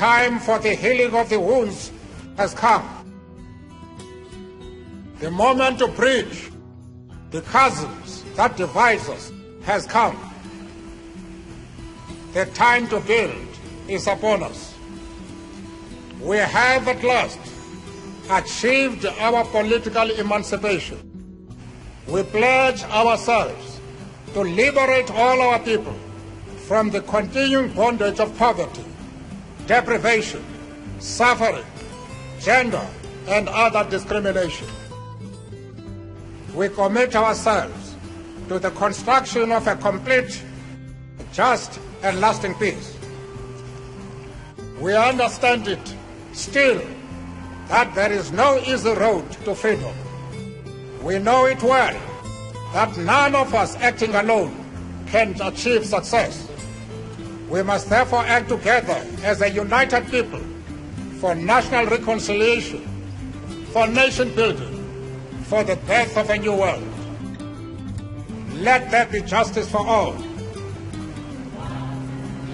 time for the healing of the wounds has come. The moment to bridge the chasms that divide us has come. The time to build is upon us. We have at last achieved our political emancipation. We pledge ourselves to liberate all our people from the continuing bondage of poverty, deprivation, suffering, gender, and other discrimination. We commit ourselves to the construction of a complete, just, and lasting peace. We understand it still that there is no easy road to freedom. We know it well that none of us acting alone can achieve success. We must therefore act together as a united people for national reconciliation, for nation building, for the birth of a new world. Let there be justice for all.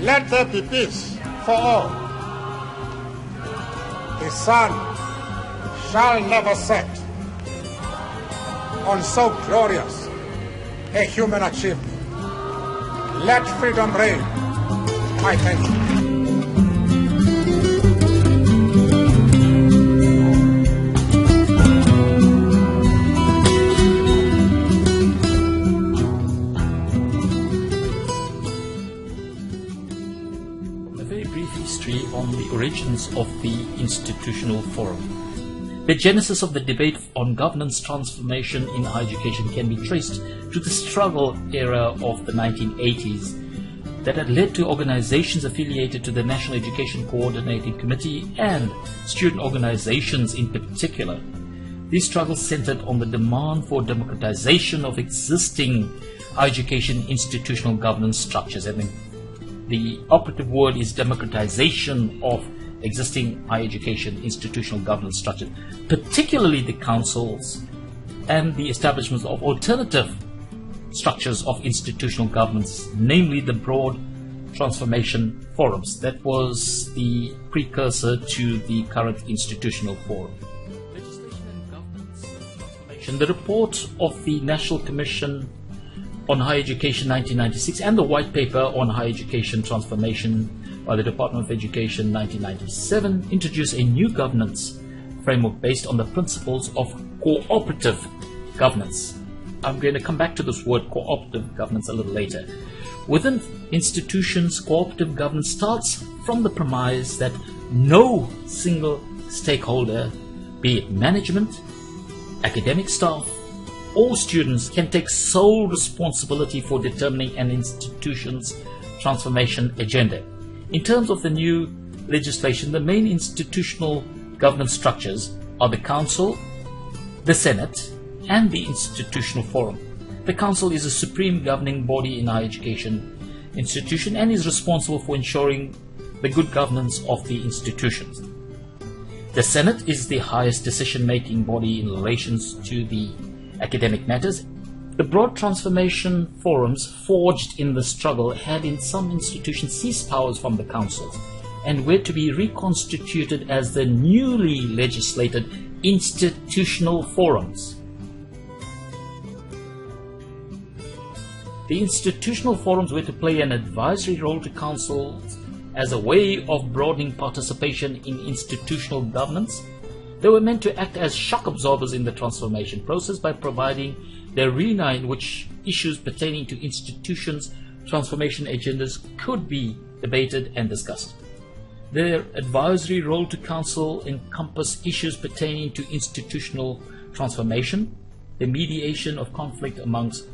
Let there be peace for all. The sun shall never set on so glorious a human achievement. Let freedom reign. I thank you. On the origins of the Institutional Forum. The genesis of the debate on governance transformation in higher education can be traced to the struggle era of the 1980s that had led to organizations affiliated to the National Education Coordinating Committee and student organizations in particular. These struggles centered on the demand for democratization of existing higher education institutional governance structures. The operative word is democratization of existing higher education institutional governance structures, particularly the councils and the establishment of alternative structures of institutional governance, namely the broad transformation forums. That was the precursor to the current institutional forum. Legislation and governance transformation. The report of the National Commission on Higher Education 1996 and the White Paper on Higher Education Transformation by the Department of Education 1997 introduced a new governance framework based on the principles of cooperative governance. I'm going to come back to this word cooperative governance a little later. Within institutions, cooperative governance starts from the premise that no single stakeholder, be it management, academic staff, all students, can take sole responsibility for determining an institution's transformation agenda. In terms of the new legislation, the main institutional governance structures are the Council, the Senate, and the Institutional Forum. The Council is a supreme governing body in higher education institution and is responsible for ensuring the good governance of the institutions. The Senate is the highest decision-making body in relations to the academic matters. The broad transformation forums forged in the struggle had in some institutions seized powers from the councils and were to be reconstituted as the newly legislated institutional forums. The institutional forums were to play an advisory role to councils as a way of broadening participation in institutional governance. They were meant to act as shock absorbers in the transformation process by providing the arena in which issues pertaining to institutions' transformation agendas could be debated and discussed. Their advisory role to council encompassed issues pertaining to institutional transformation, the mediation of conflict amongst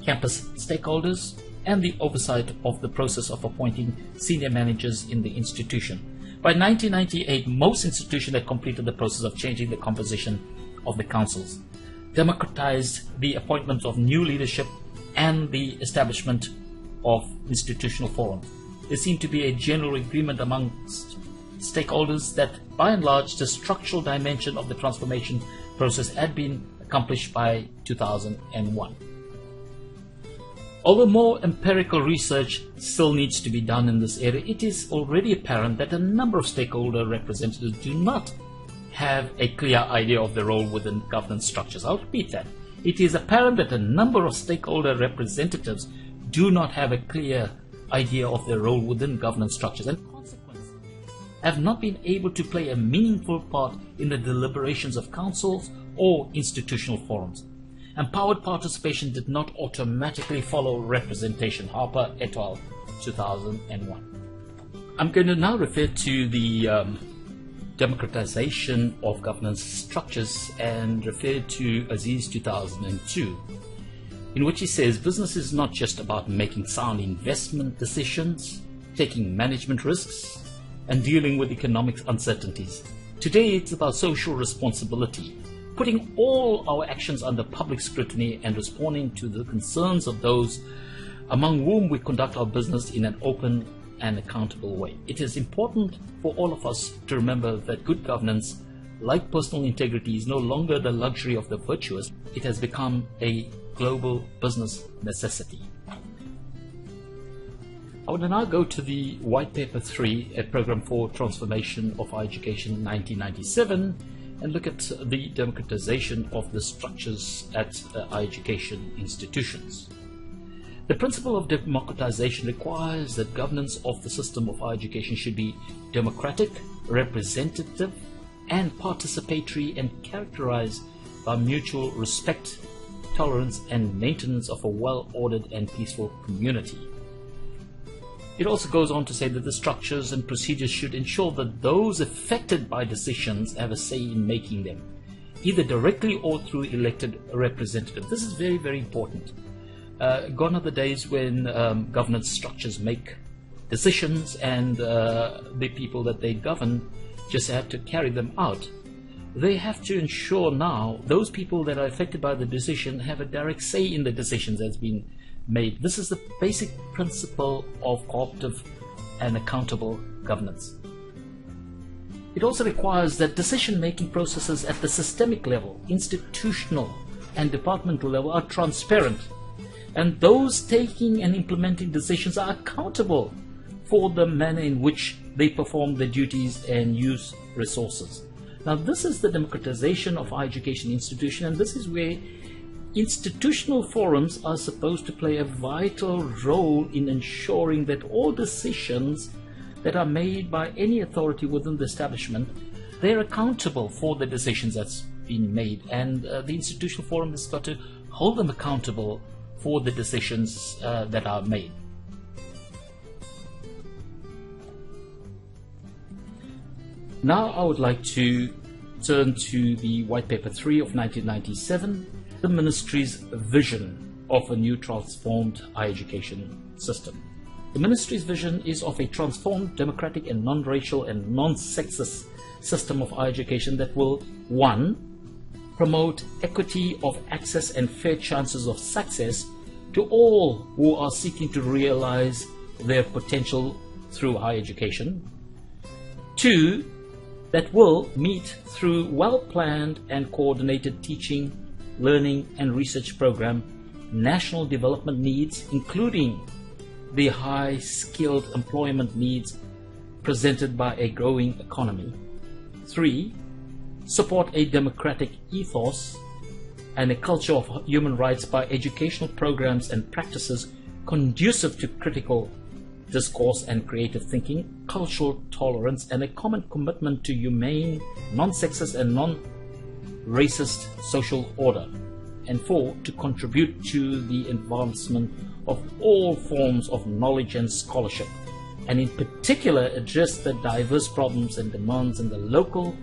campus stakeholders, and the oversight of the process of appointing senior managers in the institution. By 1998, most institutions had completed the process of changing the composition of the councils, democratized the appointment of new leadership, and the establishment of institutional forums. There seemed to be a general agreement amongst stakeholders that, by and large, the structural dimension of the transformation process had been accomplished by 2001. Although more empirical research still needs to be done in this area, it is already apparent that a number of stakeholder representatives do not have a clear idea of their role within governance structures. I'll repeat that. It is apparent that a number of stakeholder representatives do not have a clear idea of their role within governance structures and consequently have not been able to play a meaningful part in the deliberations of councils or institutional forums. Empowered participation did not automatically follow representation. Harper et al. 2001. I'm going to now refer to the democratization of governance structures and refer to Aziz 2002, in which he says business is not just about making sound investment decisions, taking management risks, and dealing with economic uncertainties. Today it's about social responsibility, putting all our actions under public scrutiny and responding to the concerns of those among whom we conduct our business in an open and accountable way. It is important for all of us to remember that good governance, like personal integrity, is no longer the luxury of the virtuous. It has become a global business necessity. I want to now go to the White Paper 3, a program for transformation of higher education 1997, and look at the democratization of the structures at higher education institutions. The principle of democratization requires that governance of the system of higher education should be democratic, representative, and participatory, and characterized by mutual respect, tolerance, and maintenance of a well-ordered and peaceful community. It also goes on to say that the structures and procedures should ensure that those affected by decisions have a say in making them, either directly or through elected representatives. This is very, very important. Gone are the days when governance structures make decisions and the people that they govern just have to carry them out. They have to ensure now those people that are affected by the decision have a direct say in the decisions that's been made. This is the basic principle of cooperative and accountable governance. It also requires that decision-making processes at the systemic level, institutional and departmental level, are transparent, and those taking and implementing decisions are accountable for the manner in which they perform their duties and use resources. Now, this is the democratization of higher education institution, and this is where institutional forums are supposed to play a vital role in ensuring that all decisions that are made by any authority within the establishment, they're accountable for the decisions that's been made, and the institutional forum has got to hold them accountable for the decisions that are made. Now I would like to turn to the White Paper 3 of 1997, the Ministry's vision of a new transformed higher education system. The Ministry's vision is of a transformed, democratic and non-racial and non-sexist system of higher education that will, 1, promote equity of access and fair chances of success to all who are seeking to realize their potential through higher education. 2, that will meet through well-planned and coordinated teaching, learning and research program national development needs, including the high-skilled employment needs presented by a growing economy. 3, support a democratic ethos and a culture of human rights by educational programs and practices conducive to critical discourse and creative thinking, cultural tolerance, and a common commitment to humane, non-sexist and non-racist social order. And 4, to contribute to the advancement of all forms of knowledge and scholarship, and in particular address the diverse problems and demands in the local,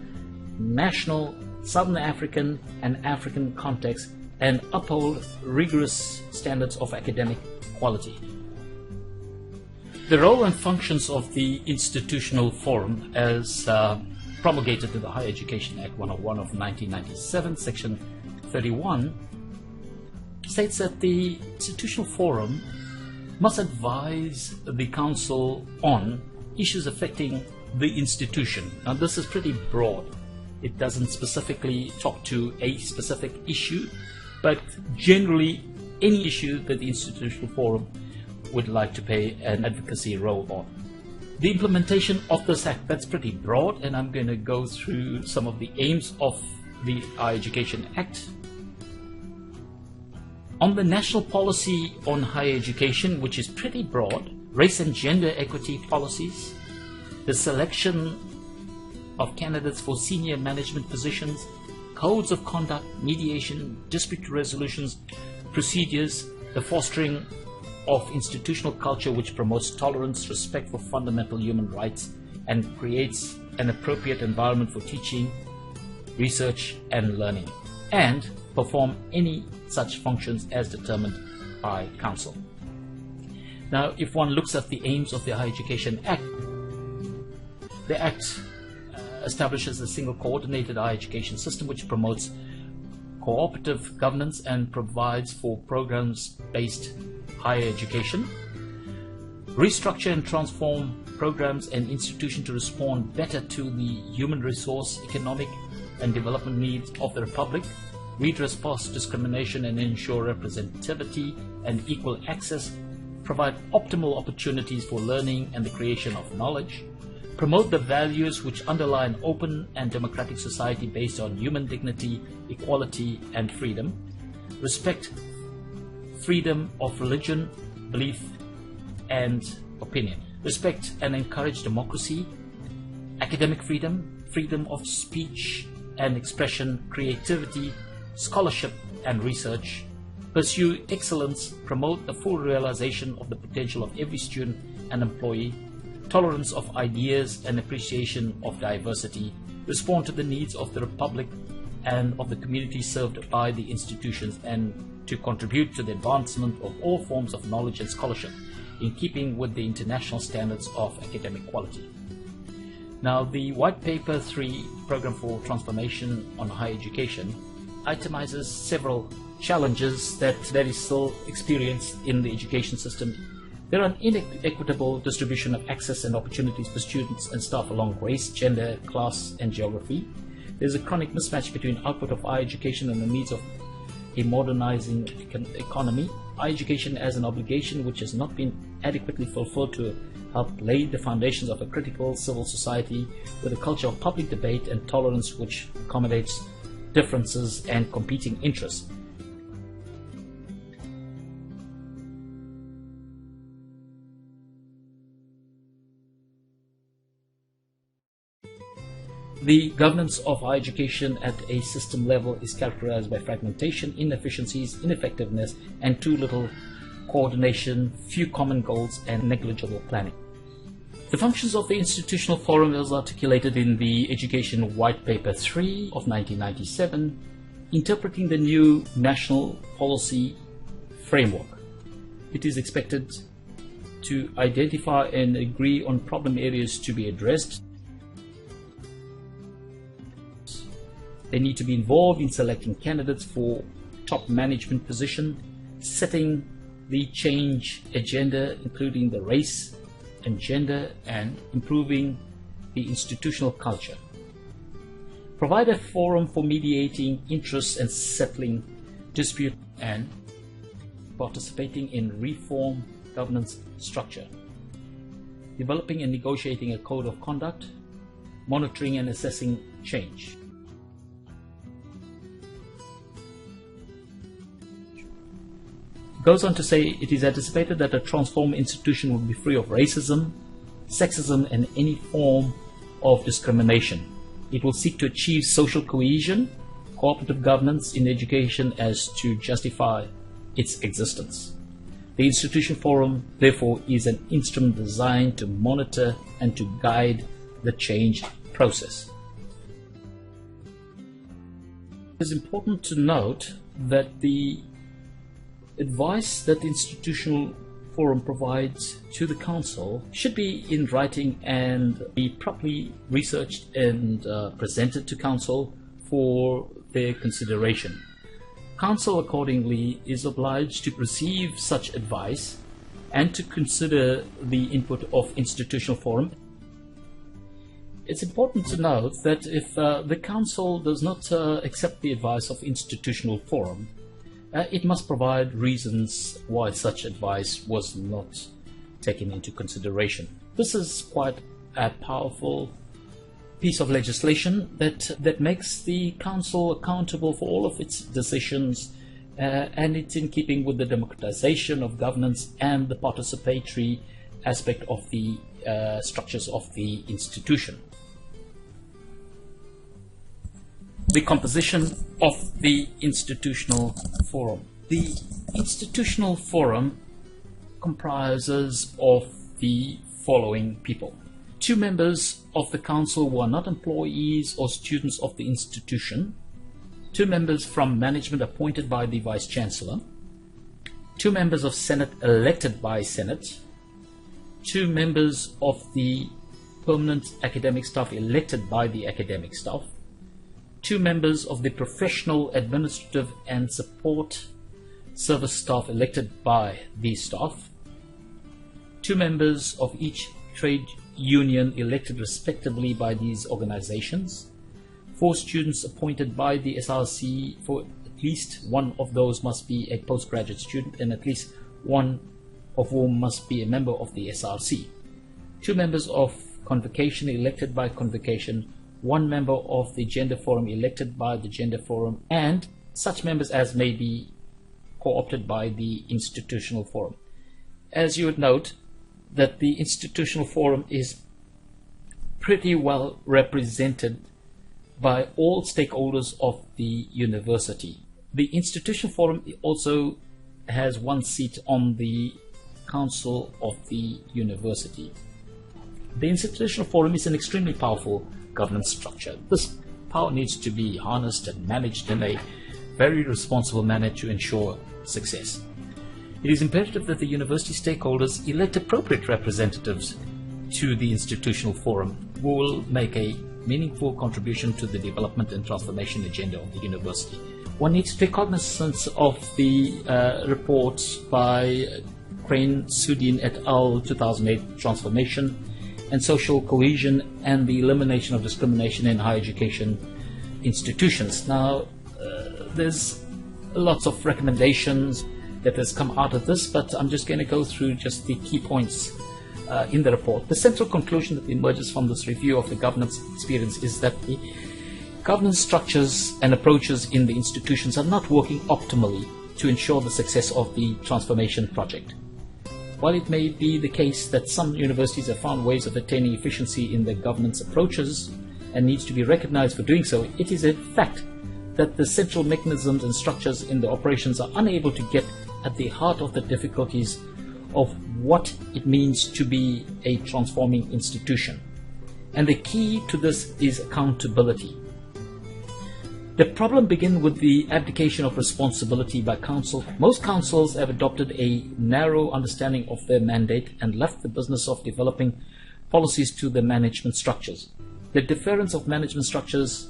national, Southern African and African context, and uphold rigorous standards of academic quality. The role and functions of the institutional forum, as promulgated in the Higher Education Act 101 of 1997, Section 31, states that the institutional forum must advise the council on issues affecting the institution. Now, this is pretty broad. It doesn't specifically talk to a specific issue, but generally any issue that the Institutional Forum would like to play an advocacy role on. The implementation of this Act, that's pretty broad, and I'm going to go through some of the aims of the Higher Education Act. On the national policy on higher education, which is pretty broad, race and gender equity policies, the selection of candidates for senior management positions, codes of conduct, mediation, dispute resolutions, procedures, the fostering of institutional culture which promotes tolerance, respect for fundamental human rights, and creates an appropriate environment for teaching, research, and learning, and perform any such functions as determined by Council. Now, if one looks at the aims of the Higher Education Act, the Act establishes a single coordinated higher education system which promotes cooperative governance and provides for programs-based higher education, restructure and transform programs and institutions to respond better to the human resource, economic and development needs of the Republic, redress past discrimination and ensure representativity and equal access, provide optimal opportunities for learning and the creation of knowledge, promote the values which underlie an open and democratic society based on human dignity, equality, and freedom, respect freedom of religion, belief, and opinion, respect and encourage democracy, academic freedom, freedom of speech and expression, creativity, scholarship, and research, pursue excellence, promote the full realization of the potential of every student and employee, tolerance of ideas and appreciation of diversity, respond to the needs of the Republic and of the community served by the institutions, and to contribute to the advancement of all forms of knowledge and scholarship in keeping with the international standards of academic quality. Now, the White Paper 3 Program for Transformation on Higher Education itemizes several challenges that is still experienced in the education system. There are an inequitable distribution of access and opportunities for students and staff along race, gender, class, and geography. There's a chronic mismatch between output of higher education and the needs of a modernizing economy. Higher education as an obligation which has not been adequately fulfilled to help lay the foundations of a critical civil society with a culture of public debate and tolerance which accommodates differences and competing interests. The governance of higher education at a system level is characterized by fragmentation, inefficiencies, ineffectiveness, and too little coordination, few common goals, and negligible planning. The functions of the Institutional Forum is articulated in the Education White Paper 3 of 1997, interpreting the new national policy framework. It is expected to identify and agree on problem areas to be addressed. They need to be involved in selecting candidates for top management position, setting the change agenda, including the race and gender, and improving the institutional culture. Provide a forum for mediating interests and settling dispute, and participating in reform governance structure. Developing and negotiating a code of conduct, monitoring and assessing change. Goes on to say it is anticipated that a transformed institution will be free of racism, sexism, and any form of discrimination. It will seek to achieve social cohesion, cooperative governance in education as to justify its existence. The Institution Forum, therefore, is an instrument designed to monitor and to guide the change process. It is important to note that the advice that the Institutional Forum provides to the Council should be in writing and be properly researched and presented to Council for their consideration. Council accordingly is obliged to receive such advice and to consider the input of Institutional Forum. It's important to note that if the Council does not accept the advice of Institutional Forum, it must provide reasons why such advice was not taken into consideration. This is quite a powerful piece of legislation that makes the council accountable for all of its decisions, and it's in keeping with the democratization of governance and the participatory aspect of the structures of the institution. The composition of the institutional forum. The institutional forum comprises of the following people: 2 members of the council who are not employees or students of the institution, 2 members from management appointed by the Vice Chancellor, 2 members of Senate elected by Senate, 2 members of the permanent academic staff elected by the academic staff, 2 members of the professional, administrative and support service staff elected by the staff, 2 members of each trade union elected respectively by these organizations, 4 students appointed by the SRC, for at least one of those must be a postgraduate student and at least one of whom must be a member of the SRC, 2 members of convocation elected by convocation, 1 member of the gender forum elected by the gender forum, and such members as may be co-opted by the institutional forum. As you would note, that the institutional forum is pretty well represented by all stakeholders of the university. The institutional forum also has 1 seat on the council of the university. The institutional forum is an extremely powerful governance structure. This power needs to be harnessed and managed in a very responsible manner to ensure success. It is imperative that the university stakeholders elect appropriate representatives to the institutional forum who will make a meaningful contribution to the development and transformation agenda of the university. One needs to take cognizance of the report by Crane Sudin et al. 2008 Transformation and Social Cohesion and the Elimination of Discrimination in Higher Education Institutions. Now, there's lots of recommendations that has come out of this, but I'm just going to go through just the key points in the report. The central conclusion that emerges from this review of the governance experience is that the governance structures and approaches in the institutions are not working optimally to ensure the success of the transformation project. While it may be the case that some universities have found ways of attaining efficiency in their governance approaches and needs to be recognized for doing so, it is a fact that the central mechanisms and structures in the operations are unable to get at the heart of the difficulties of what it means to be a transforming institution. And the key to this is accountability. The problem begins with the abdication of responsibility by council. Most councils have adopted a narrow understanding of their mandate and left the business of developing policies to the management structures. The difference of management structures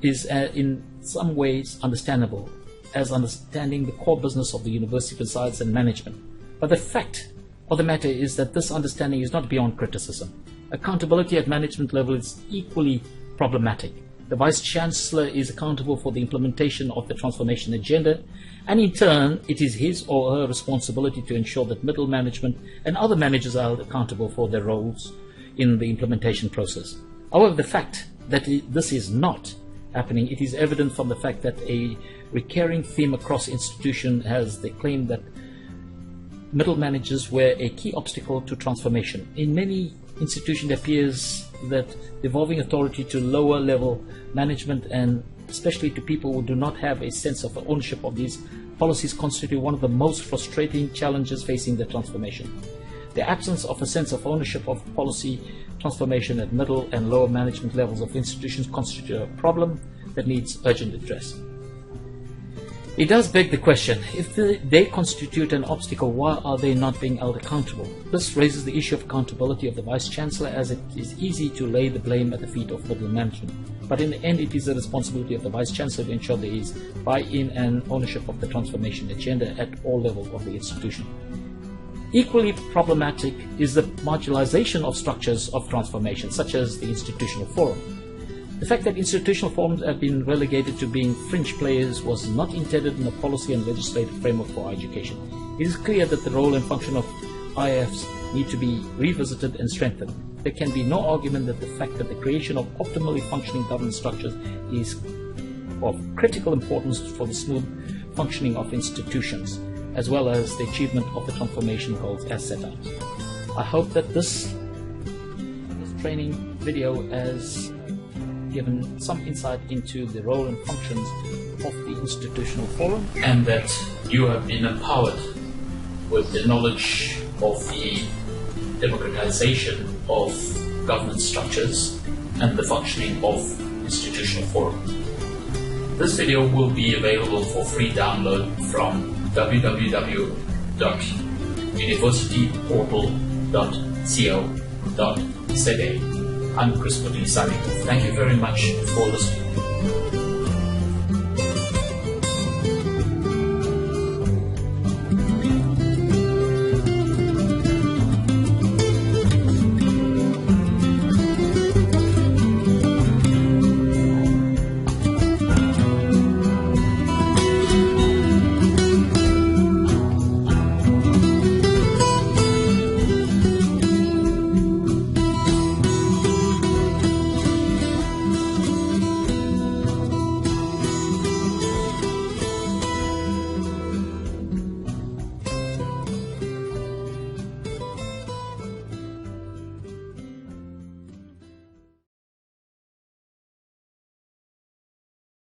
is in some ways understandable, as understanding the core business of the university resides in management. But the fact of the matter is that this understanding is not beyond criticism. Accountability at management level is equally problematic. The Vice Chancellor is accountable for the implementation of the transformation agenda, and in turn, it is his or her responsibility to ensure that middle management and other managers are accountable for their roles in the implementation process. However, the fact that this is not happening, it is evident from the fact that a recurring theme across institution has the claim that middle managers were a key obstacle to transformation. In many institutions, it appears that devolving authority to lower level management, and especially to people who do not have a sense of ownership of these policies, constitute one of the most frustrating challenges facing the transformation. The absence of a sense of ownership of policy transformation at middle and lower management levels of institutions constitute a problem that needs urgent address. It does beg the question, if they constitute an obstacle, why are they not being held accountable? This raises the issue of accountability of the Vice Chancellor, as it is easy to lay the blame at the feet of middle management. But in the end, it is the responsibility of the Vice Chancellor to ensure there is buy-in and ownership of the transformation agenda at all levels of the institution. Equally problematic is the marginalization of structures of transformation, such as the institutional forum. The fact that institutional forums have been relegated to being fringe players was not intended in the policy and legislative framework for higher education. It is clear that the role and function of IFs need to be revisited and strengthened. There can be no argument that the fact that the creation of optimally functioning governance structures is of critical importance for the smooth functioning of institutions, as well as the achievement of the transformation goals as set out. I hope that this training video has given some insight into the role and functions of the institutional forum, and that you have been empowered with the knowledge of the democratization of governance structures and the functioning of institutional forum. This video will be available for free download from www.universityportal.co.za. I'm Chris Bodini signing off. Thank you very much for listening.